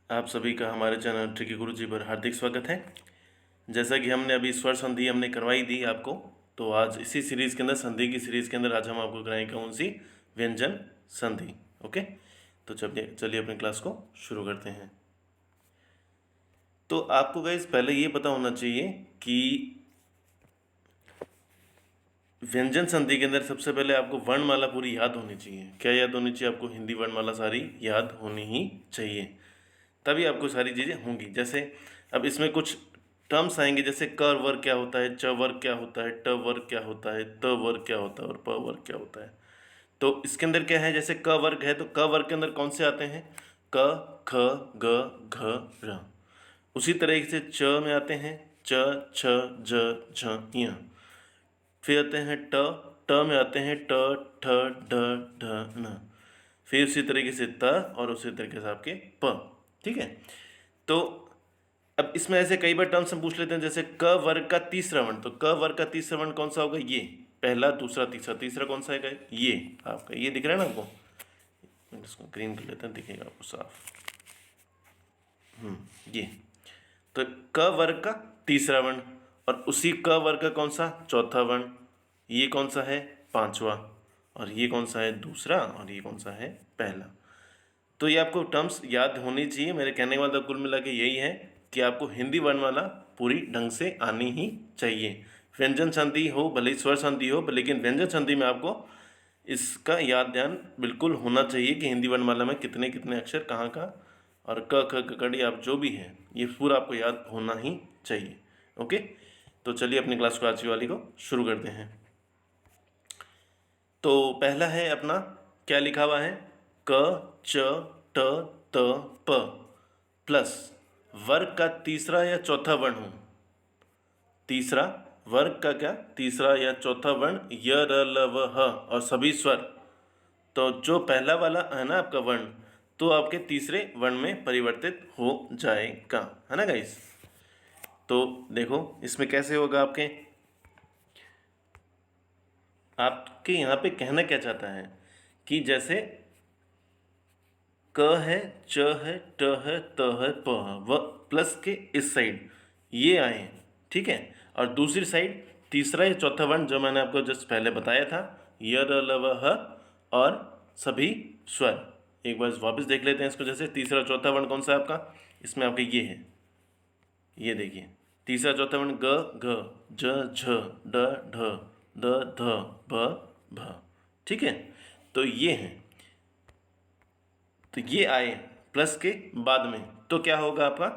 आप सभी का हमारे चैनल ट्रिकी गुरुजी पर हार्दिक स्वागत है। जैसा कि हमने अभी स्वर संधि हमने करवाई दी आपको, तो आज इसी सीरीज़ के अंदर, संधि की सीरीज़ के अंदर आज हम आपको कराएंगे कौन सी, व्यंजन संधि। ओके, तो चलिए अपने क्लास को शुरू करते हैं। तो आपको गाइस पहले ये पता होना चाहिए कि व्यंजन संधि के अंदर सबसे पहले आपको वर्णमाला पूरी याद होनी चाहिए। क्या याद होनी चाहिए आपको? हिंदी वर्णमाला सारी याद होनी ही चाहिए, तभी आपको सारी चीज़ें होंगी। जैसे अब इसमें कुछ टर्म्स आएंगे, जैसे क वर्ग क्या होता है, च वर्ग क्या होता है, ट वर्ग क्या होता है, त वर्ग क्या होता है और प वर्ग क्या होता है। तो इसके अंदर क्या है, जैसे क वर्ग है तो क वर्ग के अंदर कौन से आते हैं? क, ख, ग, घ, र। उसी तरह से च में आते हैं च, छ, ज, झ, ञ। फिर आते हैं ट में आते हैं ट, ठ, ड, ढ, न। फिर उसी तरीके से त और उसी तरीके से आपके प। ठीक है। तो अब इसमें ऐसे कई बार टर्म्स हम पूछ लेते हैं, जैसे क वर्ग का तीसरा वर्ण। तो क वर्ग का तीसरा वर्ण कौन सा होगा? ये पहला, दूसरा, तीसरा। तीसरा कौन सा है? ये आपका, ये दिख रहा है ना आपको? इसको ग्रीन कर लेते हैं, दिखेगा आपको साफ। ये तो क वर्ग का तीसरा वर्ण, और उसी क वर्ग का कौन सा? चौथा वर्ण। ये कौन सा है? पांचवा। और ये कौन सा है? दूसरा। और ये कौन सा है? पहला। तो ये आपको टर्म्स याद होनी चाहिए। मेरे कहने का मतलब कुल मिला के यही है कि आपको हिंदी वर्णमाला पूरी ढंग से आनी ही चाहिए। व्यंजन संधि हो भले ही स्वर संधि हो, लेकिन व्यंजन संधि में आपको इसका याद ध्यान बिल्कुल होना चाहिए कि हिंदी वर्णमाला में कितने कितने अक्षर कहाँ का, और क ख ककड़ी आप जो भी है ये पूरा आपको याद होना ही चाहिए। ओके, तो चलिए अपनी क्लास को आज वाली को शुरू करते हैं। तो पहला है अपना, क्या लिखा हुआ है? क, च, ट, त, प प्लस वर्ग का तीसरा या चौथा वर्ण हो। तीसरा वर्ग का क्या? तीसरा या चौथा वर्ण, य, र, ल, व, ह और सभी स्वर। तो जो पहला वाला है ना आपका वर्ण, तो आपके तीसरे वर्ण में परिवर्तित हो जाएगा, है ना गाइस? तो देखो इसमें कैसे होगा आपके यहाँ पे कहना क्या चाहता है कि जैसे क है, च है, ट है, त है, प है, व प्लस के इस साइड ये आए हैं। ठीक है। और दूसरी साइड तीसरा या चौथा वर्ण जो मैंने आपको जस्ट पहले बताया था, य, र, ल, व, ह और सभी स्वर। एक बार वापस देख लेते हैं इसको। जैसे तीसरा चौथा वर्ण कौन सा है आपका? इसमें आपका ये है, ये देखिए तीसरा चौथा वर्ण ग, घ, ज, झ, ड, ढ, द, ध, भ, भ। ठीक है। तो ये है, तो ये आए प्लस के बाद में, तो क्या होगा आपका?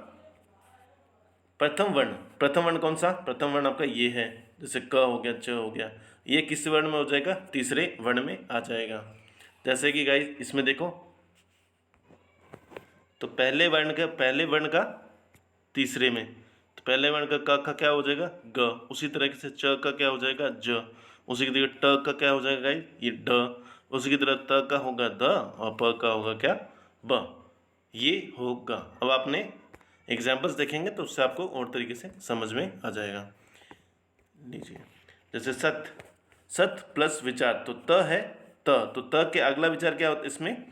प्रथम वर्ण। प्रथम वर्ण कौन सा? प्रथम वर्ण आपका ये है। जैसे क हो गया, च हो गया, ये किस वर्ण में हो जाएगा? तीसरे वर्ण में आ जाएगा। जैसे कि गाइस इसमें देखो, तो पहले वर्ण का तीसरे में, तो पहले वर्ण का क का क्या हो जाएगा? ग। उसी तरह से च का क्या हो जाएगा? ज। उसी की तरह ट का क्या हो जाएगा गाइस? ये ड। उसी की तरह त का होगा द, और प का होगा क्या? ब। ये होगा। अब आपने एग्जाम्पल्स देखेंगे तो उससे आपको और तरीके से समझ में आ जाएगा। लीजिए, जैसे सत, सत प्लस विचार, तो त है त, तो त के अगला विचार क्या होता है इसमें?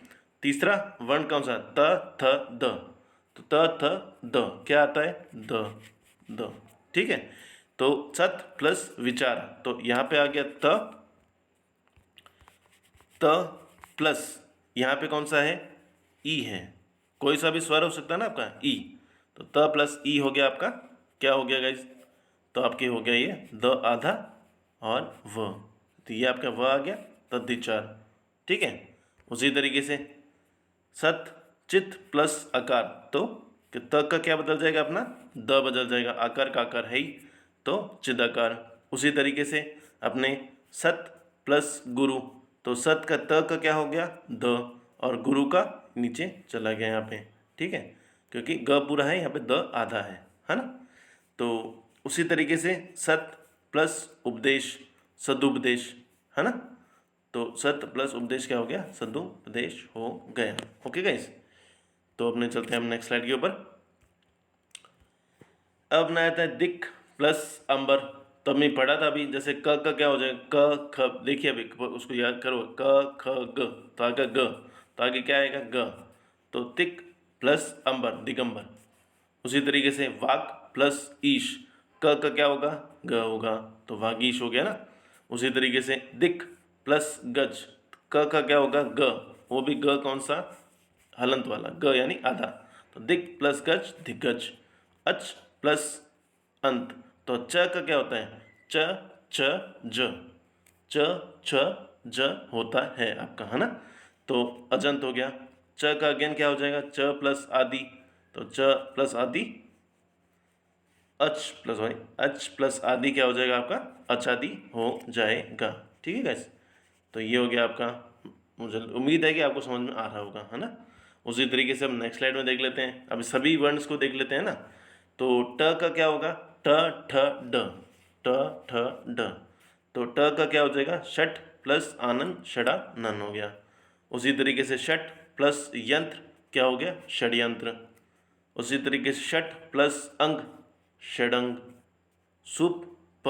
तीसरा वर्ण कौन सा? त, थ, द। तो त, थ, द क्या आता है? The, the. ठीक है। तो सत प्लस विचार, तो यहाँ पे आ गया त, त प्लस यहाँ पे कौन सा है? ई है। कोई सा भी स्वर हो सकता है ना आपका, ई। तो त प्लस ई हो गया आपका, क्या हो गया गाइज? तो आपके हो गया ये द आधा और व, तो ये आपका व आ गया, तद्धिचार। ठीक है। उसी तरीके से सत, चित प्लस आकार, तो त का क्या बदल जाएगा अपना? द बदल जाएगा, आकार का आकार है ही, तो चिदाकार। उसी तरीके से अपने सत प्लस गुरु, तो सत का त का क्या हो गया? द, और गुरु का नीचे चला गया यहाँ पे। ठीक है, क्योंकि ग पूरा है, यहाँ पे द आधा है ना? तो उसी तरीके से सत प्लस उपदेश, सदुपदेश, है ना? तो सत प्लस उपदेश क्या हो गया? सदुपदेश हो गया। ओके गाइस, तो अपने चलते हैं हम नेक्स्ट स्लाइड के ऊपर। अब ना आता है दिक प्लस अंबर। तो हमने पढ़ा था अभी, जैसे क का क्या हो जाएगा? क ख, देखिए अभी उसको याद करो, क ख ग, तो आगे ग, तो आगे क्या आएगा? ग। तो तिक प्लस अंबर दिगंबर। उसी तरीके से वाक प्लस ईश, क का क्या होगा, ग होगा, तो वागीश हो गया ना। उसी तरीके से दिक प्लस गज, क का क्या होगा, ग, वो भी ग कौन सा, हलंत वाला, ग यानी आधा, तो दिक प्लस गज दिग्गज। अच प्लस अंत, तो च का क्या होता है, च छ ज, च छ ज होता है आपका, है ना। तो अजंत हो गया। च का अगेन क्या हो जाएगा, च प्लस आदि, तो च प्लस आदि, अच प्लस वाई, अच प्लस आदि क्या हो जाएगा आपका, अचादि हो जाएगा। ठीक है गाइस, तो ये हो गया आपका। मुझे उम्मीद है कि आपको समझ में आ रहा होगा, है ना। उसी तरीके से हम नेक्स्ट स्लाइड में देख लेते हैं। अभी सभी वर्ड्स को देख लेते हैं ना। तो ट का क्या होगा, ट ठ ड, ट ठ ड, तो ट का क्या हो जाएगा, षट प्लस आनंद षडा नन हो गया। उसी तरीके से षट प्लस यंत्र क्या हो गया, षड्यंत्र। उसी तरीके से षट प्लस अंग षडंग। सुप प,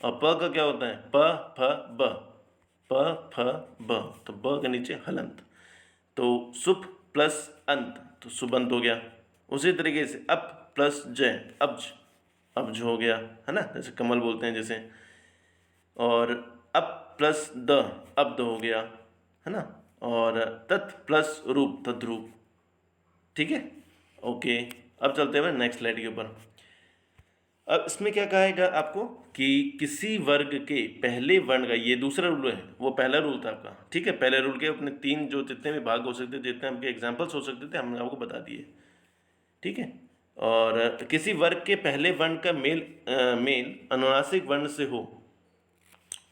और प का क्या होता है, प फ ब, प फ ब, तो ब के नीचे हलंत, तो सुप प्लस अंत, तो सुबंत हो गया। उसी तरीके से अप प्लस जय, अब्ज, अब्ज हो गया, है ना, जैसे कमल बोलते हैं जैसे। और अप प्लस द, अब्द हो गया, है ना। और तत् प्लस रूप, तद्रूप। ठीक है, ओके। अब चलते हैं नेक्स्ट स्लाइड के ऊपर। अब इसमें क्या कहेगा आपको कि किसी वर्ग के पहले वर्ण का, ये दूसरा रूल है, वो पहला रूल था आपका, ठीक है। पहले रूल के अपने 3 जो जितने भी भाग हो सकते थे, जितने आपके एग्जाम्पल्स हो सकते थे, हमने आपको बता दिए, ठीक है। और किसी वर्ग के पहले वर्ण का मेल अनुनासिक वर्ण से हो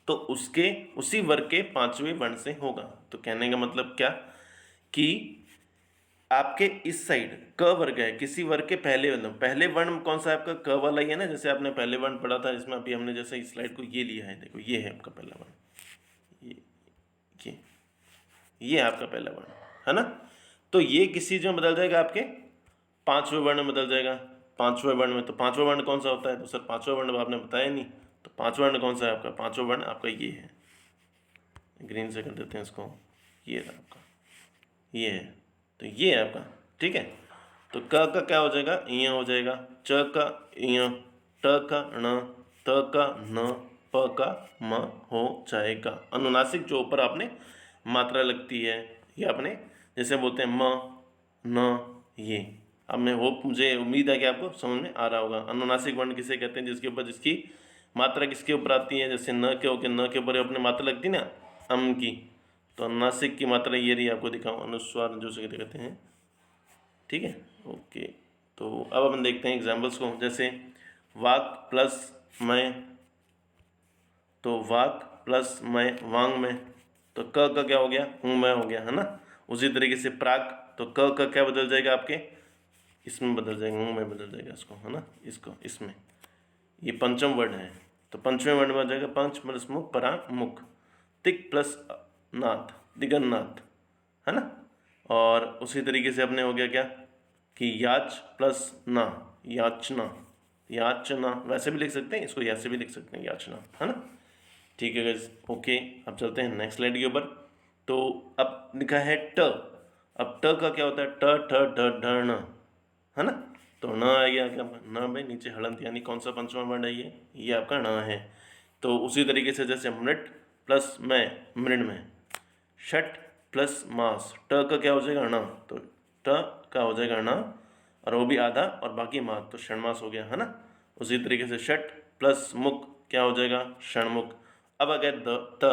तो उसके उसी वर्ग के 5वें वर्ण से होगा। तो कहने का मतलब क्या कि आपके इस साइड क वर्ग है, किसी वर्ग के पहले वर्ण कौन सा है आपका, क वाला ही है ना। जैसे आपने पहले वर्ण पढ़ा था, इसमें अभी हमने जैसे इस स्लाइड को ये लिया है, देखो ये है आपका पहला वर्ण, ये ये है आपका पहला वर्ण, है ना। तो ये किस चीज में बदल जाएगा, आपके 5वें वर्ण में बदल जाएगा। 5वें वर्ण में, तो 5वां वर्ण कौन सा होता है, तो सर 5वां वर्ण आपने बताया नहीं। तो 5वां वर्ण कौन सा है आपका, 5वां वर्ण आपका ये है, ग्रीन से कर देते हैं इसको, ये है आपका, ये है, तो ये है आपका, ठीक है। तो क का क्या हो जाएगा, इया हो जाएगा, च का इया, ट का ण, त का न, प का म हो जाएगा। अनुनासिक जो ऊपर आपने मात्रा लगती है, ये आपने जैसे बोलते हैं म न, ये। अब मैं होप, मुझे उम्मीद है कि आपको समझ में आ रहा होगा। अनुनासिक वर्ण किसे कहते हैं, जिसके ऊपर जिसकी मात्रा किसके ऊपर आती है, जैसे न के होके, न के ऊपर अपने मात्रा लगती है ना, अम की, तो अनुनासिक की मात्रा ये रही, आपको दिखाऊँ, अनुस्वार जो से कहते हैं, ठीक है, ओके। तो अब अपन देखते हैं एग्जाम्पल्स को, जैसे वाक प्लस मैं, तो वाक प्लस मैं वांग में, तो क का क्या हो गया, हूँ मैं हो गया, है ना। उसी तरीके से प्राक, तो क का क्या बदल जाएगा आपके, इसमें बदल जाएगा, हूँ में बदल जाएगा इसको, है ना, इसको इसमें। ये पंचम वर्ण है, तो पंचवें वर्ण में आ जाएगा पंच प्लस मुख पराग मुख, तिक प्लस नाथ दिगन्नाथ, है ना। और उसी तरीके से अपने हो गया क्या कि याच प्लस ना, याचना, याचना वैसे भी लिख सकते हैं, इसको ऐसे भी लिख सकते हैं, याचना, है ना। ठीक है गाइस, ओके। अब चलते हैं नेक्स्ट स्लाइड के ऊपर। तो अब लिखा है ट, अब ट का क्या होता है, ट ठ ढ ढ ण, है ना। तो न आ गया क्या, न में नीचे हलंत, यानी कौन सा पंचमा वर्ण है, ये आपका न है। तो उसी तरीके से जैसे मृट प्लस मैं मृण में, षट प्लस मास, ट का क्या हो जाएगा ण, तो ट का हो जाएगा ण, और वो भी आधा और बाकी मास, तो षणमास हो गया, है ना। उसी तरीके से षट प्लस मुख क्या हो जाएगा, षणमुख। अब अगर त,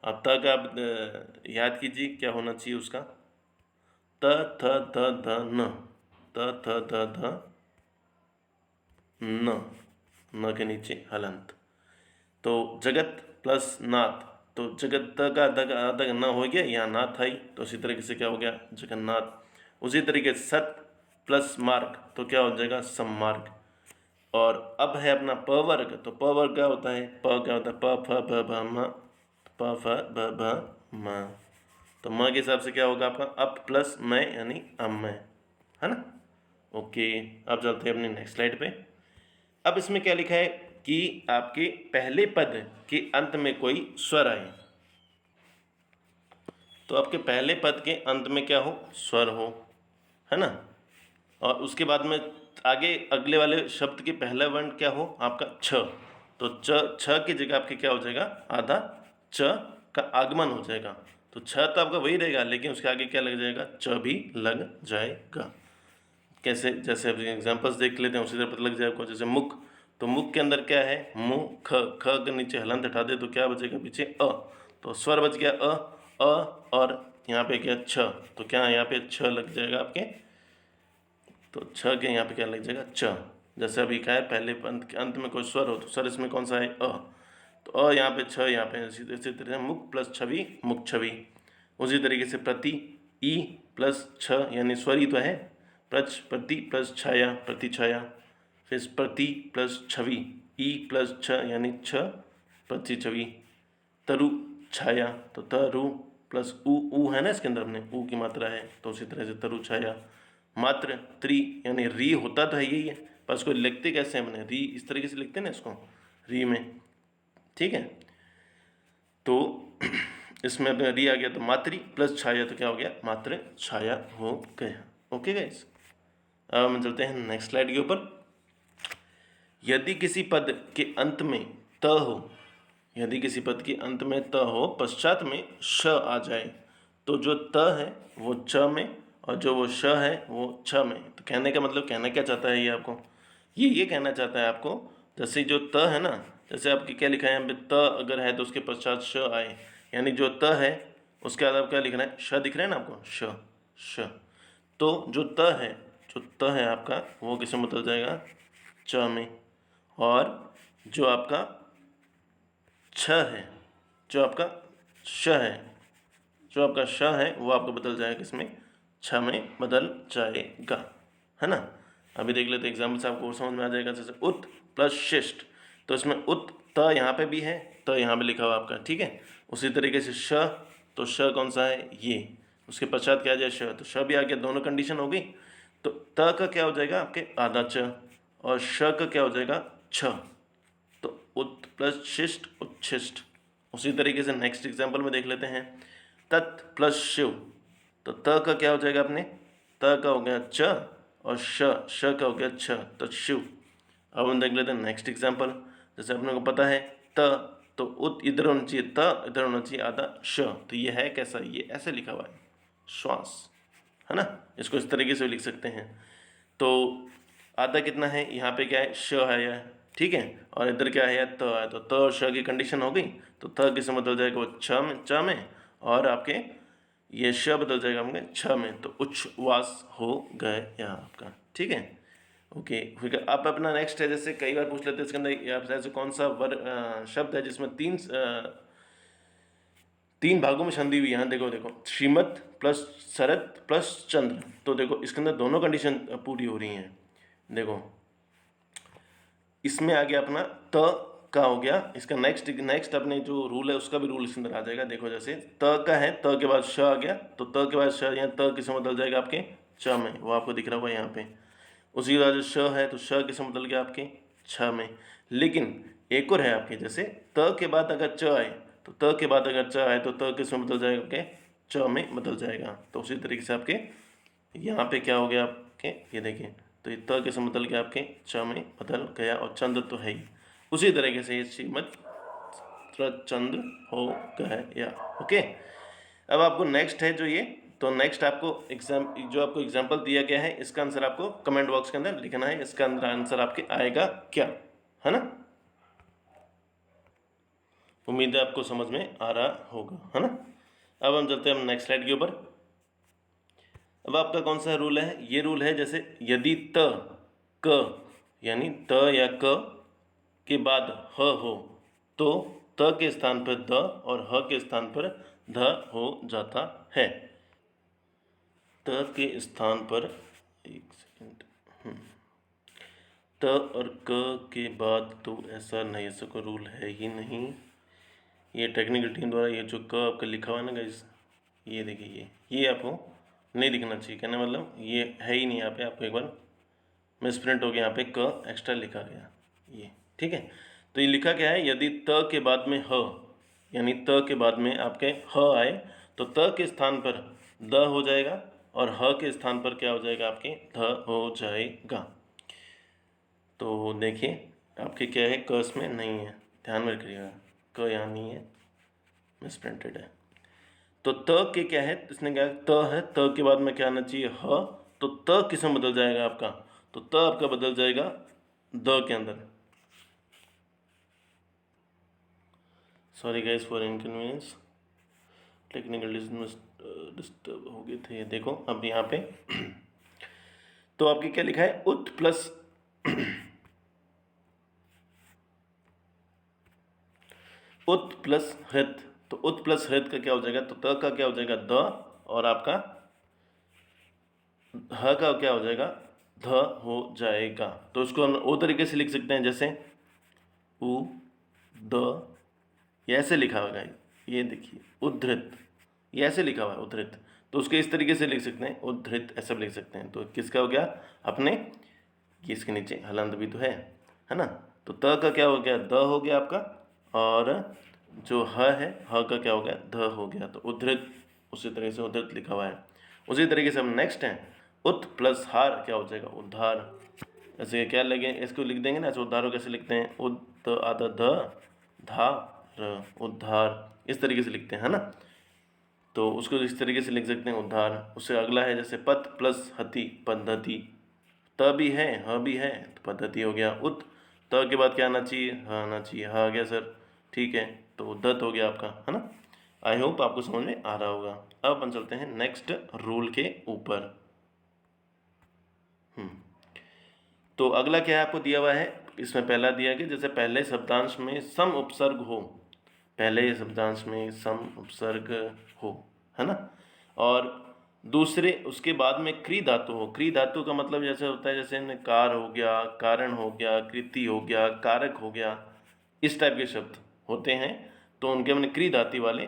अब त का आप याद कीजिए क्या होना चाहिए उसका, त थ ध ध न, त थ ध ध न के नीचे हलंत। तो जगत प्लस नाथ, तो जगत का आधा न हो गया, यहाँ नाथ आई, तो उसी तरीके से क्या हो गया, जगन्नाथ। उसी तरीके से सत प्लस मार्ग, तो क्या हो जाएगा, सम्मार्ग। और अब है अपना प वर्ग, तो प वर्ग क्या होता है, प क्या होता है, प फ ब भ म, प फ ब भ म, तो म के हिसाब से क्या होगा आपका, अप प्लस मैं यानी अम्मय, है ना। ओके, अब चलते हैं अपने नेक्स्ट स्लाइड पे। अब इसमें क्या लिखा है कि आपके पहले पद के अंत में कोई स्वर आए, तो आपके पहले पद के अंत में क्या हो, स्वर हो, है ना। और उसके बाद में आगे अगले वाले शब्द के पहला वर्ण क्या हो आपका छ, तो छ की जगह आपके क्या हो जाएगा, आधा च का आगमन हो जाएगा। तो छ तो आपका वही रहेगा, लेकिन उसके आगे क्या लग जाएगा, च भी लग जाएगा। कैसे, जैसे अब एग्जाम्पल्स देख लेते हैं, उसी तरह पता लग जाए आपको। जैसे मुख, तो मुख के अंदर क्या है, मुँह, ख, ख के नीचे हलंत हटा दे तो क्या बचेगा पीछे, अ, तो स्वर बच गया अ, और यहाँ पे क्या छ, तो क्या यहाँ पे छ लग जाएगा आपके, तो छ के यहाँ पे क्या लग जाएगा, च। जैसे अभी क्या है, पहले अंत में कोई स्वर हो तो स्वर इसमें कौन सा है, अ, तो अ यहाँ पे छ, यहाँ पे इसी तरह से मुख प्लस छवि, मुख छवि। उसी तरीके से प्रति, ई प्लस छ यानी स्वर ही तो है, प्रति प्लस छाया, प्रति छाया। फिर प्रति प्लस छवि, ई प्लस छ यानी छ, प्रति छवि। तरु छाया, तो तरु प्लस ऊ है ना इसके अंदर, अपने ऊ की मात्रा है, तो उसी तरह से तरु छाया। मात्र त्रि यानी री होता तो है यही है, पर इसको लिखते कैसे हैं हमने, री इस तरीके से लिखते हैं ना इसको, री में, ठीक है। तो इसमें अपने री आ गया, तो मातृ प्लस छाया तो क्या हो गया, मात्र छाया हो गया। ओके गाइस, अब हम चलते हैं नेक्स्ट स्लाइड के ऊपर। यदि किसी पद के अंत में त हो, यदि किसी पद के अंत में त हो, पश्चात में श आ जाए, तो जो त है वो च में और जो वो श है वो छ में। तो कहने का मतलब, कहना क्या चाहता है ये आपको, ये कहना चाहता है आपको, जैसे जो त है ना, जैसे आपकी क्या लिखा है यहाँ पे, त अगर है तो उसके पश्चात श आए, यानी जो त है उसके बाद आप क्या लिखना है, श दिख रहा है ना आपको, श। तो जो त है, जो त है आपका वो किस में बदल जाएगा, च में। और जो आपका छ है, जो आपका श है, जो आपका श है वो आपको बदल जाएगा किसमें, छ में बदल जाएगा, है ना। अभी देख लेते एग्जाम्पल से आपको समझ में आ जाएगा। जैसे उत प्लस शिष्ट, तो इसमें उत त यहाँ पे भी है, त यहाँ पे लिखा हुआ आपका, ठीक है। उसी तरीके से श, तो श कौन सा है ये, उसके पश्चात क्या आ जाए श, तो श भी आ गया, दोनों कंडीशन हो गई। तो त का क्या हो जाएगा आपके आधा च, और श का क्या हो जाएगा छ, तो उत प्लस शिष्ट उच्छिष्ट। उसी तरीके से नेक्स्ट एग्जाम्पल में देख लेते हैं, तत् प्लस शिव, तो त का क्या हो जाएगा अपने, त का हो गया च, और श का हो गया छ, तो शिव। अब हम देख लेते हैं नेक्स्ट एग्जाम्पल। जैसे अपने को पता है त, तो उत इधर होना चाहिए, त इधर होना चाहिए, आधा श, तो ये है कैसा, ये ऐसे लिखा हुआ है, श्वास, है ना। इसको इस तरीके से लिख सकते हैं। तो आधा कितना है, यहाँ पे क्या है, श है यह, ठीक है, और इधर क्या है, त है, तो त और श की कंडीशन हो गई, तो त किस में बदल जाएगा, वो च में, और आपके ये श बदल जाएगा आपके छ में, तो उच्छ्वास हो गया आपका, ठीक है। ओके, फिर आप अपना नेक्स्ट है, जैसे कई बार पूछ लेते हैं इसके अंदर, आप ऐसे कौन सा शब्द है जिसमें तीन भागों में संधि हुई है। यहाँ देखो श्रीमत प्लस शरत प्लस चंद्र, तो देखो इसके अंदर दोनों कंडीशन पूरी हो रही हैं। देखो इसमें आ गया अपना त का हो गया, इसका नेक्स्ट अपने जो रूल है उसका भी रूल इसके अंदर आ जाएगा। देखो जैसे त का है, त के बाद श आ गया, तो त के बाद श, यहाँ त किस में बदल जाएगा आपके च में, वो आपको दिख रहा होगा यहाँ पे। उसी के बाद जो श है, तो श किस में बदल गया आपके छ में। लेकिन एक और है आपके, जैसे त के बाद अगर च आए, तो त के बाद अगर च आए तो त किस में बदल जाएगा आपके च में बदल जाएगा। तो उसी तरीके से आपके यहाँ पे क्या हो गया आपके, ये देखिए, तो ये त किस में बदल गया आपके च में बदल गया, और चंद्र तो है ही। उसी तरीके से ये श्रीमत चंद्र हो गया। ओके, अब आपको नेक्स्ट है जो ये, तो नेक्स्ट आपको जो आपको एग्जाम्पल दिया गया है, इसका आंसर आपको कमेंट बॉक्स के अंदर लिखना है, इसका अंदर आंसर आपके आएगा क्या, है ना। उम्मीद है आपको समझ में आ रहा होगा, है ना। अब हम चलते हैं नेक्स्ट स्लाइड के ऊपर। अब आपका कौन सा रूल है, ये रूल है, जैसे यदि त क यानी त या क के बाद ह हो, तो त के स्थान पर द और ह के स्थान पर ध हो जाता है। त के स्थान पर, एक सेकेंड, त और क के बाद तो ऐसा नहीं, ऐसा कोई रूल है ही नहीं। ये टेक्निकल टीम द्वारा ये जो क आपका लिखा हुआ है ना गाइस, ये देखिए, ये आपको नहीं दिखना चाहिए, कहने मतलब ये है ही नहीं यहाँ पे, आपको एक बार मिसप्रिंट हो गया, यहाँ पे क एक्स्ट्रा लिखा गया ये, ठीक है। तो ये लिखा क्या है, यदि त के बाद में ह, यानी त के बाद में आपके ह आए, तो त के स्थान पर द हो जाएगा, और ह के स्थान पर क्या हो जाएगा, आपके ध हो जाएगा। तो देखिए आपके क्या है, क इसमें नहीं है, ध्यान में रखिएगा, क यहाँ नहीं है, मिसप्रिंटेड है। तो त के क्या है, इसने क्या त है, त के बाद में क्या आना चाहिए, ह। तो त किस में बदल जाएगा आपका, तो त आपका बदल जाएगा द के अंदर। Sorry guys for inconvenience, technical disturb हो गए थे। देखो अब यहाँ पे तो आपके क्या लिखा है, उत प्लस उत प्लस हृत। तो उत प्लस हृत का क्या हो जाएगा, तो त का क्या हो जाएगा द, और आपका ह का क्या हो जाएगा, ध हो जाएगा। तो उसको हम वो तरीके से लिख सकते हैं, जैसे उ द, ये ऐसे लिखा हुआ है, ये देखिए उद्धृत, ये ऐसे लिखा हुआ है उद्धृत। तो उसके इस तरीके से लिख सकते हैं, उद्धृत ऐसा भी लिख सकते हैं। तो किसका हो गया अपने, ये इसके नीचे हलंत भी तो है ना। तो त का क्या हो गया, द हो गया आपका, और जो ह है, ह का क्या हो गया, ध हो गया। तो उद्धृत, उसी तरीके से उद्धृत लिखा हुआ है। उसी तरीके से हम नेक्स्ट हैं, उत प्लस हार क्या हो जाएगा, उद्धार। ऐसे क्या लगे, इसको लिख देंगे ना, ऐसे उद्धार कैसे लिखते हैं, उद आधा ध धा र, उद्धार, इस तरीके से लिखते हैं, है ना। तो उसको इस तरीके से लिख सकते हैं, उद्धार। उससे अगला है जैसे पथ प्लस हति, पद्धति। त भी है, ह भी है, तो पद्धति हो गया। उत, त के बाद क्या आना चाहिए, ह आना चाहिए, ह आ गया सर, ठीक है। तो उद्धत हो गया आपका, है ना। आई होप आपको समझ में आ रहा होगा। अब अपन चलते हैं नेक्स्ट रूल के ऊपर। तो अगला क्या है, आपको दिया हुआ है, इसमें पहला दिया कि जैसे पहले शब्दांश में सम उपसर्ग हो, पहले शब्दांश में सम उपसर्ग हो, है ना। और दूसरे उसके बाद में क्री धातु हो। क्री धातु का मतलब जैसे होता है, जैसे कार हो गया, कारण हो गया, कृति हो गया, कारक हो गया, इस टाइप के शब्द होते हैं। तो उनके मैंने क्री धातु वाले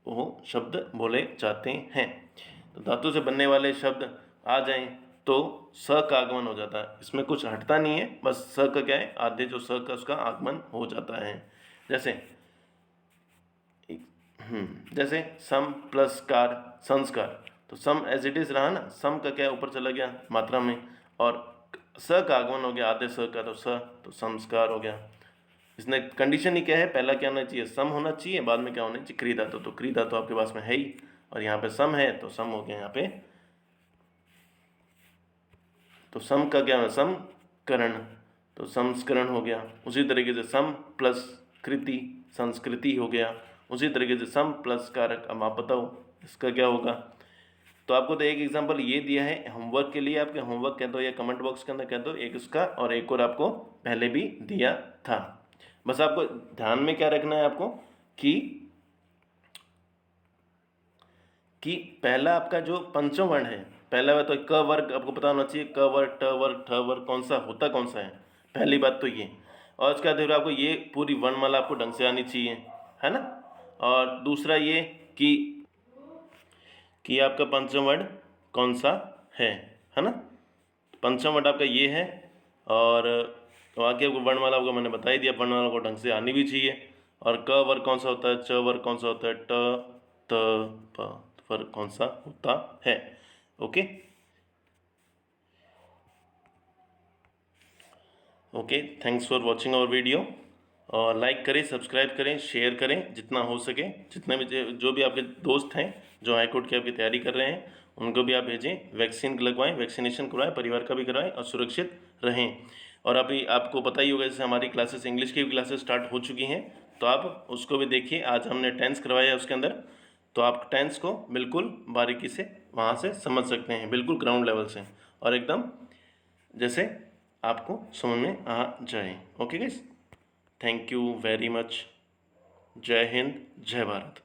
वो शब्द बोले जाते हैं। तो धातु से बनने वाले शब्द आ जाएं तो स का आगमन हो जाता है, इसमें कुछ हटता नहीं है, बस स का क्या है, आधे जो स का उसका आगमन हो जाता है। जैसे सम प्लस कार, संस्कार। तो सम एज इट इज रहा ना, सम का क्या ऊपर चला गया मात्रा में, और स का आगमन हो गया आधे स का, तो स, तो संस्कार हो गया। इसने कंडीशन ही क्या है, पहला क्या होना चाहिए, सम होना चाहिए, बाद में क्या होना चाहिए, क्री धातु। तो क्री धातु आपके पास में है ही, और यहाँ पे सम है, तो सम हो गया यहाँ पे। तो सम का क्या है, समकरण, तो संस्करण हो गया। उसी तरीके से सम प्लस कृति, संस्कृति हो गया। उसी तरीके से सम प्लस कारक। अब आप बताओ इसका क्या होगा। तो आपको तो एक एग्जांपल ये दिया है होमवर्क के लिए, आपके होमवर्क कह दो या कमेंट बॉक्स के अंदर कह दो एक उसका, और एक और आपको पहले भी दिया था। बस आपको ध्यान में क्या रखना है आपको, कि पहला आपका जो पंचम वर्ण है, पहला तो क वर्ग आपको पता होना चाहिए, क वर्ग, ट वर्ग, ठ वर्ग कौन सा होता कौन सा है, पहली बात तो ये। और उसके बाद आपको ये पूरी वर्णमाला आपको ढंग से आनी चाहिए, है ना। और दूसरा ये कि आपका पंचम वर्ण कौन सा है ना। पंचम वर्ण आपका ये है, और बाकी आपको वर्णमाला आपको मैंने बता ही दिया, वर्णमाला को ढंग से आनी भी चाहिए। और क वर्ग कौन सा होता है, च वर्ग कौन सा होता है, ट त प वर्ग कौन सा होता है। Okay okay, thanks for watching our video. और लाइक करें, सब्सक्राइब करें, शेयर करें जितना हो सके। जितने भी जो भी आपके दोस्त हैं जो हाई कोर्ट की आपकी तैयारी कर रहे हैं, उनको भी आप भेजें, वैक्सीन लगवाएं, वैक्सीनेशन करवाएं, परिवार का भी करवाएं, और सुरक्षित रहें। और अभी आपको पता ही होगा, जैसे हमारी क्लासेस, इंग्लिश की भी क्लासेस स्टार्ट हो चुकी हैं, तो आप उसको भी देखिए। आज हमने टेंस करवाया उसके अंदर, तो आप टेंस को बिल्कुल बारीकी से वहाँ से समझ सकते हैं, बिल्कुल ग्राउंड लेवल से, और एकदम जैसे आपको समझ में आ जाए। Okay guys, thank you very much. जय हिंद, जय भारत।